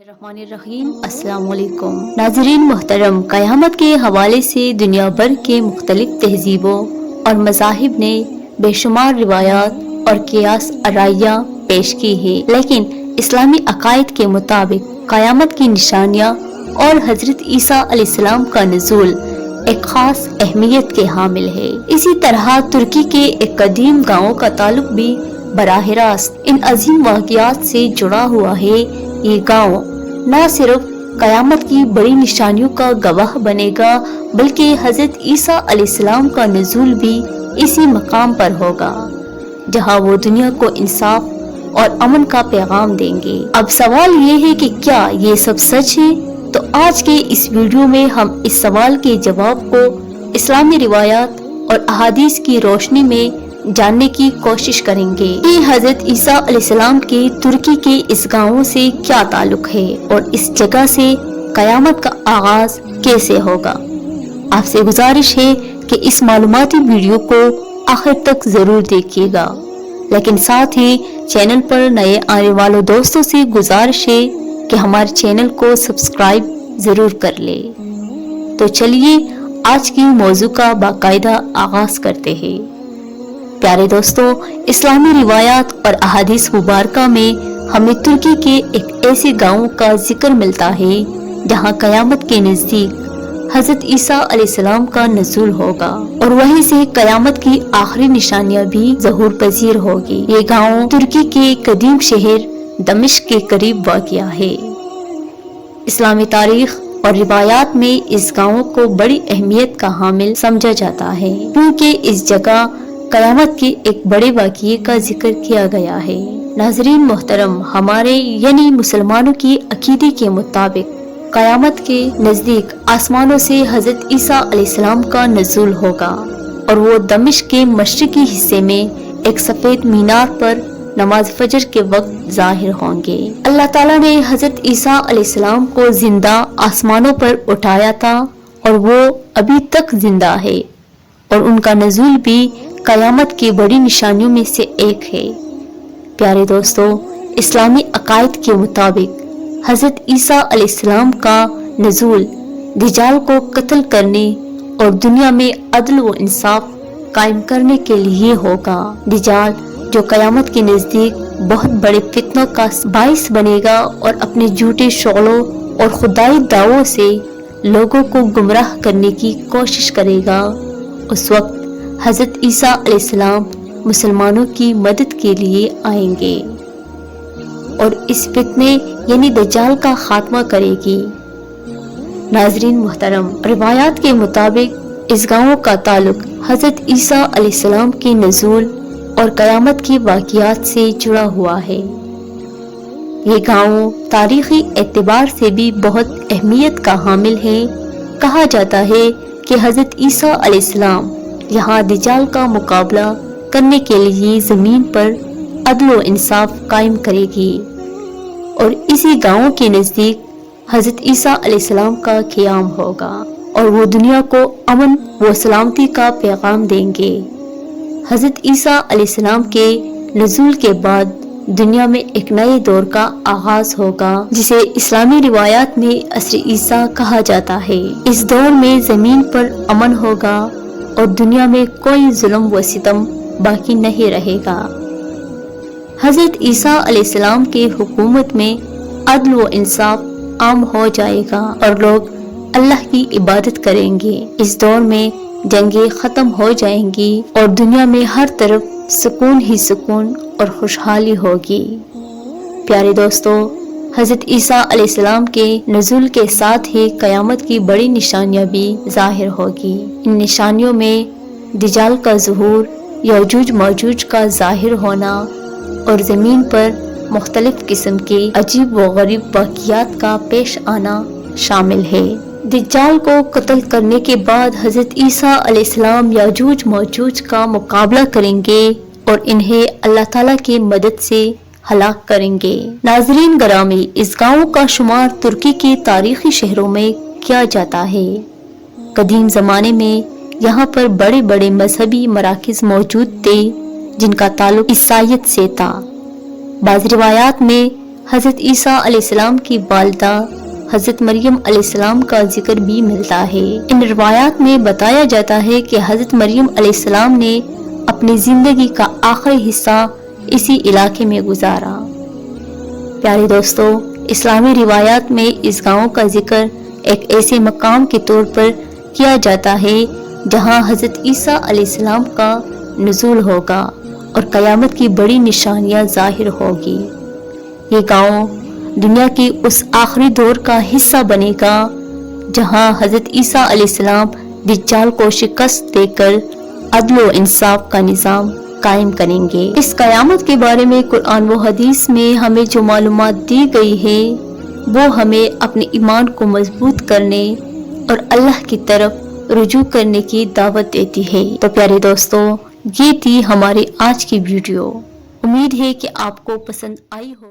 बिस्मिल्लाहिर्रहमानिर्रहीम। अस्सलाम वालेकुम नाज़रीन मोहतरम, क़यामत के हवाले से दुनिया भर के मुख्तलिफ तहजीबों और मज़ाहिब ने बेशुमार रिवायात और क़ियास आराइयाँ पेश की है, लेकिन इस्लामी अकायद के मुताबिक क़यामत की निशानियाँ और हज़रत ईसा अलैहिस्सलाम का नुज़ूल एक ख़ास अहमियत के हामिल है। इसी तरह तुर्की के एक कदीम गाँव का ताल्लुक भी बराह रास्त इन अजीम वाक़ियात से जुड़ा हुआ है। ये गाँव न सिर्फ क़यामत की बड़ी निशानियों का गवाह बनेगा, बल्कि हज़रत ईसा अलैहिस्सलाम का नुज़ूल भी इसी मकाम पर होगा, जहाँ वो दुनिया को इंसाफ और अमन का पैगाम देंगे। अब सवाल ये है कि क्या ये सब सच है? तो आज के इस वीडियो में हम इस सवाल के जवाब को इस्लामी रिवायात और अहादीस की रोशनी में जानने की कोशिश करेंगे कि हजरत ईसा अलैहिस्सलाम के तुर्की के इस गाँव से क्या ताल्लुक है और इस जगह से क़यामत का आगाज कैसे होगा। आपसे गुजारिश है कि इस मालूमाती वीडियो को आखिर तक जरूर देखिएगा, लेकिन साथ ही चैनल पर नए आने वालों दोस्तों से गुजारिश है कि हमारे चैनल को सब्सक्राइब जरूर कर ले। तो चलिए आज की मौजू का बाकायदा आगाज करते हैं। प्यारे दोस्तों, इस्लामी रिवायात और अहादीस मुबारका में हमें तुर्की के एक ऐसे गांव का जिक्र मिलता है जहां क़यामत के नजदीक हजरत ईसा अलैहिस्सलाम का नुज़ूल होगा और वहीं से क़यामत की आखिरी निशानियां भी ज़हूर पजीर होगी। ये गांव तुर्की के कदीम शहर दमिश्क के करीब वाक़िया है। इस्लामी तारीख और रिवायात में इस गाँव को बड़ी अहमियत का हामिल समझा जाता है, क्योंकि इस जगह क़यामत के एक बड़े वाक़ये का जिक्र किया गया है। नाज़रीन मोहतरम, हमारे यानी मुसलमानों की अकीदे के मुताबिक क़यामत के नज़दीक आसमानों से हज़रत ईसा अलैहिस्सलाम का नुज़ूल होगा और वो दमिश्क के मशरिकी हिस्से में एक सफ़ेद मीनार पर नमाज फजर के वक्त ज़ाहिर होंगे। अल्लाह ताला ने हज़रत ईसा अलैहिस्सलाम को जिंदा आसमानों पर उठाया था और वो अभी तक जिंदा है और उनका नुज़ूल भी क़यामत की बड़ी निशानियों में से एक है। प्यारे दोस्तों, इस्लामी अकायद के मुताबिक हज़रत ईसा अलैहिस्सलाम का नुज़ूल दज्जाल को कत्ल करने और दुनिया में अदल व इंसाफ कायम करने के लिए होगा। दज्जाल जो क़यामत के नज़दीक बहुत बड़े फितनों का बाइस बनेगा और अपने झूठे शौलों और खुदाई दावों से लोगों को गुमराह करने की कोशिश करेगा। उस वक्त हज़रत ईसा अलैहिस्सलाम मुसलमानों की मदद के लिए आएंगे और इस फितने यानी दज्जाल का खात्मा करेगी। नाज़रीन मोहतरम, रिवायात के मुताबिक इस गाँव का ताल्लुक हज़रत ईसा अलैहिस्सलाम के नुज़ूल और क़यामत के वाक़ियात से जुड़ा हुआ है। ये गाँव तारीख़ी एतबार से भी बहुत अहमियत का हामिल है। कहा जाता है कि हज़रत ईसा अलैहिस्सलाम यहाँ दज्जाल का मुकाबला करने के लिए ज़मीन पर अदल व इंसाफ कायम करेगी और इसी गाँव के नज़दीक हज़रत ईसा अलैहिस्सलाम का क़याम होगा और वो दुनिया को अमन व सलामती का पैगाम देंगे। हज़रत ईसा अलैहिस्सलाम के नुज़ूल के बाद दुनिया में एक नए दौर का आगाज होगा, जिसे इस्लामी रिवायात में असर ईसा कहा जाता है। इस दौर में ज़मीन पर अमन होगा और दुनिया में कोई जुल्म व सितम बाकी नहीं रहेगा। हज़रत ईसा अलैहिस्सलाम के हुकूमत में अदल व इंसाफ आम हो जाएगा और लोग अल्लाह की इबादत करेंगे। इस दौर में जंगें ख़त्म हो जाएंगी और दुनिया में हर तरफ सुकून ही सुकून और खुशहाली होगी। प्यारे दोस्तों, हज़रत ईसा अलैहिस्सलाम के नुज़ूल के साथ ही क़यामत की बड़ी निशानियां भी ज़ाहिर होगी। इन निशानियों में दज्जाल का ज़ुहूर, यजूज मौजूज का ज़ाहिर होना और ज़मीन पर मुख्तलिफ किस्म के अजीब व गरीब वाक़ियात का पेश आना शामिल है। दज्जाल को कत्ल करने के बाद हज़रत ईसा अलैहिस्सलाम यजूज मौजूज का मुकाबला करेंगे और इन्हें अल्लाह ताला की मदद से हलाक करेंगे। नाज़रीन गरामी, इस गाँव का शुमार तुर्की के तारीखी शहरों में किया जाता है। कदीम ज़माने में यहाँ पर बड़े बड़े मजहबी मराकिज़ मौजूद थे जिनका ताल्लुक ईसाईयत से था। बाज़ रिवायात में حضرت عیسیٰ علیہ السلام کی والدہ حضرت مریم علیہ السلام کا ذکر بھی ملتا ہے۔ ان روایات میں بتایا جاتا ہے کہ حضرت مریم علیہ السلام نے اپنی زندگی کا آخری حصہ اسی علاقے میں گزارا۔ پیارے دوستو، اسلامی روایات میں اس گاؤں کا ذکر ایک ایسے مقام کے طور پر کیا جاتا ہے جہاں حضرت عیسیٰ علیہ السلام کا نزول ہوگا اور قیامت کی بڑی نشانیاں ظاہر ہوگی۔ یہ گاؤں دنیا کی اس آخری دور کا حصہ بنے گا جہاں حضرت عیسیٰ علیہ السلام دجال کو شکست دے کر عدل و انصاف کا نظام قائم کریں گے۔ اس قیامت کے بارے میں قرآن و حدیث میں ہمیں جو معلومات دی گئی ہے وہ ہمیں اپنے ایمان کو مضبوط کرنے اور اللہ کی طرف رجوع کرنے کی دعوت دیتی ہے۔ تو پیارے دوستو، یہ تھی ہماری آج کی ویڈیو۔ امید ہے کہ آپ کو پسند آئی ہوگی۔